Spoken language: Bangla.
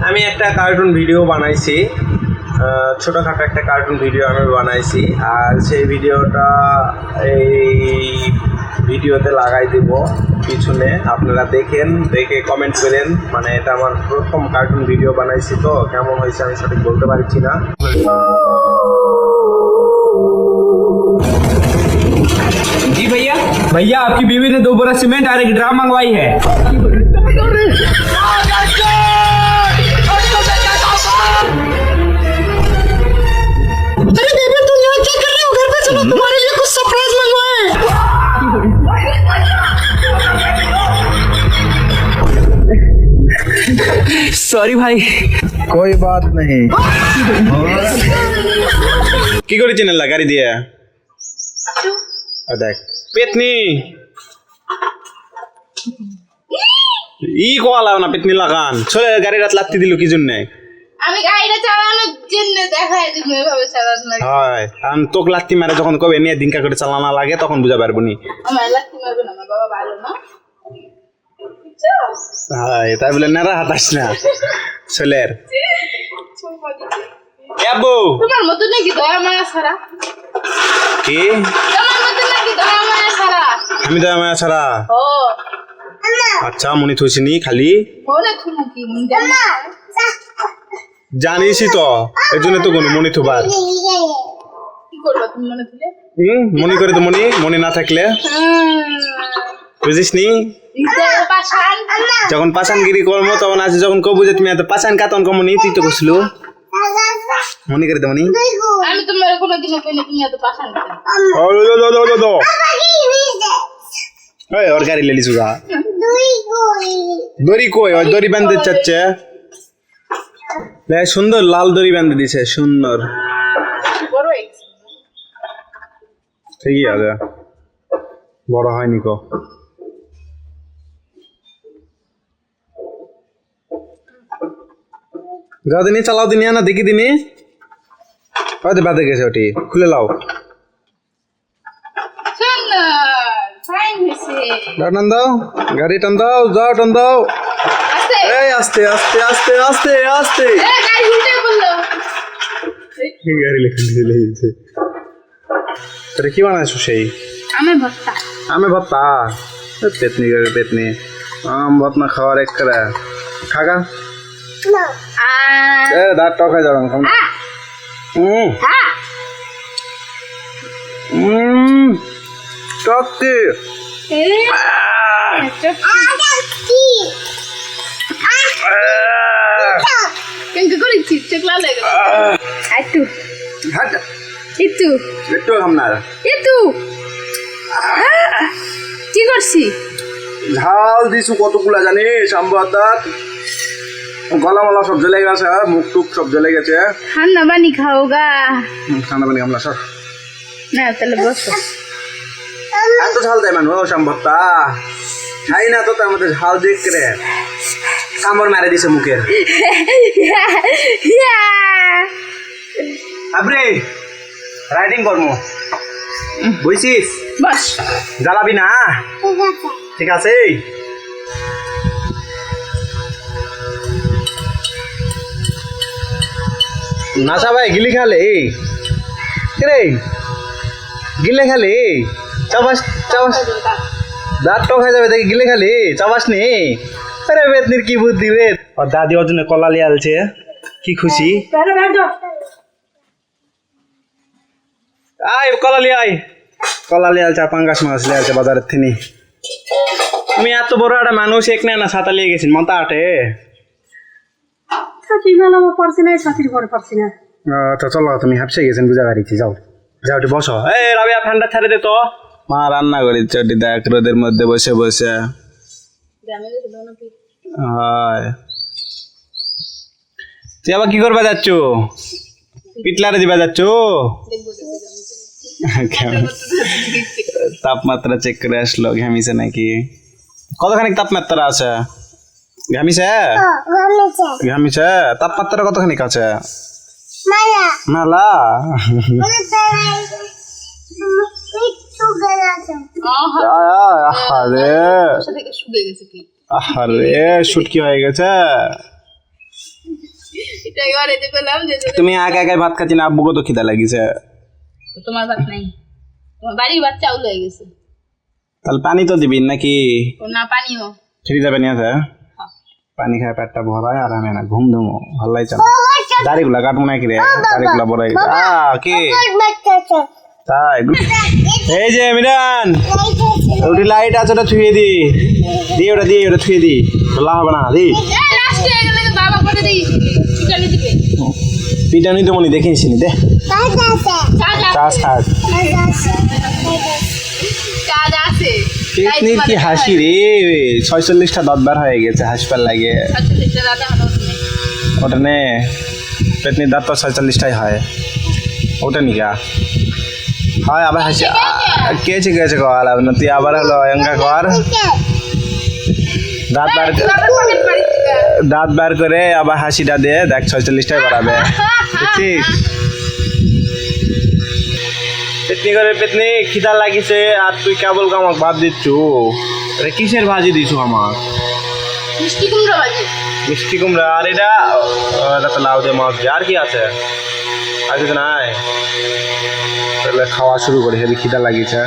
আমি একটা কার্টুন ভিডিও বানাইছি, ছোটোখাটো একটা কার্টুন ভিডিও আমি বানাইছি, আর সেই ভিডিওটা এই ভিডিওতে লাগাই দিব পিছনে। আপনারা দেখেন, দেখে কমেন্ট করেন। মানে এটা আমার প্রথম কার্টুন ভিডিও বানাইছি, তো কেমন হয়েছে আমি সঠিক বলতে পারছি না। जी भैया, भैया आपकी बीवी ने 2 बोरा सीमेंट और 1 ड्राम मंगवाई है। अरे बेबी तुम यहाँ क्या कर रहे हो? घर पे चलो, तुम्हारे लिए कुछ सरप्राइज मंगवाए हैं। सॉरी भाई। कोई बात नहीं। কি করেছেন এলা গাড়ি দিয়ে? দেখ পেতনি ই কোয়ালাও না, পেতনি লাগান চলে গাড়ি রাত লাগতে দিল কি জন্য? আমি গাড়িটা চালানোর জন্য দেখাই দিব এভাবে চালানো লাগে। হয় আমি তোকে লাত্তি মারে যখন কবে নিয়ে দিনকা করে চালানো লাগে তখন বুঝা পারবো নি। আমার লাগতে মারবে না, আমার বাবা ভালো না। বুঝছো? হয় তাই বলে নেড়া হাতাস না ছেলের। আব্বু তোমার মতো নাকি দয়া মায়া ছাড়া? কি তোমার মতো নাকি দয়া মায়া ছাড়া? আমি তো আমার ছাড়া? ও আচ্ছা মনে থইছিনি খালি মনে থুমু কি মন জানা? জানিসই তো এই জন্য তো কোনো মনে থুবার। কি করবা তুমি মনে থুলে? মনে করে তো মনে না থাকলে বুঝিস নি। হৃদয়ে পাষাণ। যখন পাষাণগিরি করবো তখন আছে, যখন কবু যে তুমি এত পাষাণ কাতন কমনি তুই তো করছিল মনে করে দেবনি। আমি তোমার কোনোদিনও কইনি তুমি এত পাষাণ কেন? ওর গাড়ি লেলি সুগা দড়ি কই? ওই দড়ি বাঁধতে চাচ্ছে, সুন্দর লাল দড়ি বাঁধে দিছে সুন্দর। বড় হয়েছে। ঠিকই আছে, বড় হয়নি কো। যা দিনি চালাও দিনি না দেখি দিনি হয়তো বাদে গেছে, ওটি খুলে লাও। সুন্দর ফাইন হয়েছে। টান দাও, গাড়ি টান দাও, যাও টান দাও। আস্তে এই আস্তে আস্তে আস্তে আস্তে আস্তে গাড়ি উল্টে বললো। এই গাড়ি লেগেছে। তোরে কি বানাইছো সেই? আমি ভর্তা। আমি ভত্তা পেতনি গাড়ি পেতনি আম ভত না খাওয়ার এক করে খাগা এ দাঁত টক হয়ে যাবে। টক কি কেমন করে চিপচিপলা লাগে একটু হাট একটু একটু খামনার একটু কি করছি? ঝাল দিছু কতগুলা জানিস? আমবাতাত গলা মলা সব জ্বলে গেছে, মুখ টুক সব জ্বলে গেছে। ঠান্ডা পানি খাওগা। ঠান্ডা পানি কামলা সব না তাহলে বসো। এত ঝাল দেয় মানুষ আমবাত্তা খাই না তো, তার মধ্যে ঝাল দিক রে কামড় মারে দিছে মুখের। আবরে রাইডিং করমু বুঝছিস? বস জ্বালাবি না? ঠিক আছে। নাসা ভাই গিলি খালে রে, গিলে খালি চাবাস চাবাস দাঁত টক হয়ে যাবে দেখি, গিলে খালি চাবাস নি। আরে বেতনির কি বুদ্ধি রে। আর দাদি ওর জন্য কলা লিয়ে আলছে, কি খুশি। আয় কলা লিয়ে আয়, কলা লিয়ে আলছে, পাঙ্গাস মাছ লিয়ে আলছে বাজারের থেকে। তুমি এত বড় একটা মানুষ এক না ছাতা লিয়ে গেছেন মাথা আটে। তো চলো তুমি হাফসে গেছেন বুঝা গাড়িছি, যাও যাও একটু বসো। এই রাবিয়া ফ্যানটা ছেড়ে দে তো। মা রান্না করি চটি দেখ রোদের মধ্যে বসে বসে। হয় তুই আবার কি করবা যাচ্ছ? পিটলারে দিবা যাচ্ছ? তাপমাত্রা চেক করে আসলো, ঘামিছে নাকি? কতখানি তাপমাত্রা আছে? ঘামিছে ঘামিছে? তাপমাত্রা কতখানি আছে? মেলা আরে শুকিয়ে গেছে কি? আরে শুটকি হয়ে গেছে। এটাই ঘরে যে পেলাম যে তুমি একা একাই ভাত খাচ্ছি না, আব্বুকে তো খিদা লাগিছে। তোমার ভাত নাই, তোমার বাড়ির ভাত চাউল হয়ে গেছে। তাহলে পানি তো দিবি নাকি? ও না পানিও ফ্রিজে পানি আছে? পানি খায় পেটটা ভরায় আর আমি না ঘুম ধুমো ভালো লাগছে না। দাড়িগুলা কাটবো নাকি রে? দাড়িগুলা বড় হয়ে গেছে। কি তাই? এই যে মিরান, ওটি লাইট আছে, ওটা ছুঁয়ে দি, ওটা ছুঁয়ে দি, লাভ হবে না দি। লাস্ট হয়ে গেলে বাবা করে দেই, চিকানি দিবে। পিটানি তো মনে দেখিস নি দে। চাষ থাক। কাজ আছে। পেতনির কি হাসি রে, 46টা দাঁত বার হয়ে গেছে হাসপার লাগে। আচ্ছা সেটা দাদা হলো না। ওটা নে, পেতনির দাঁত তো 46টাই হয়, ওটা নিকা হয়। আবার হাসি কেছে কল না, তুই আবার হলো এঙ্কা কর, দাঁত বার করে আবার হাসিটা দে, দেখ 46টাই বাড়াবে। দেখছিস পেতনি করে, পেতনি খিদা লাগিছে আর তুই কেবল আমাকে ভাত দিচ্ছু। কিসের ভাজি দিছু আমার? মিষ্টি কুমড়া ভাজি। মিষ্টি কুমড়া। আর এটা তো লাউ দিয়ে মাছ দিয়ে। আর কি আছে? আর কিছু নাই? তাহলে খাওয়া শুরু করি, হেবি খিদা লাগিছে।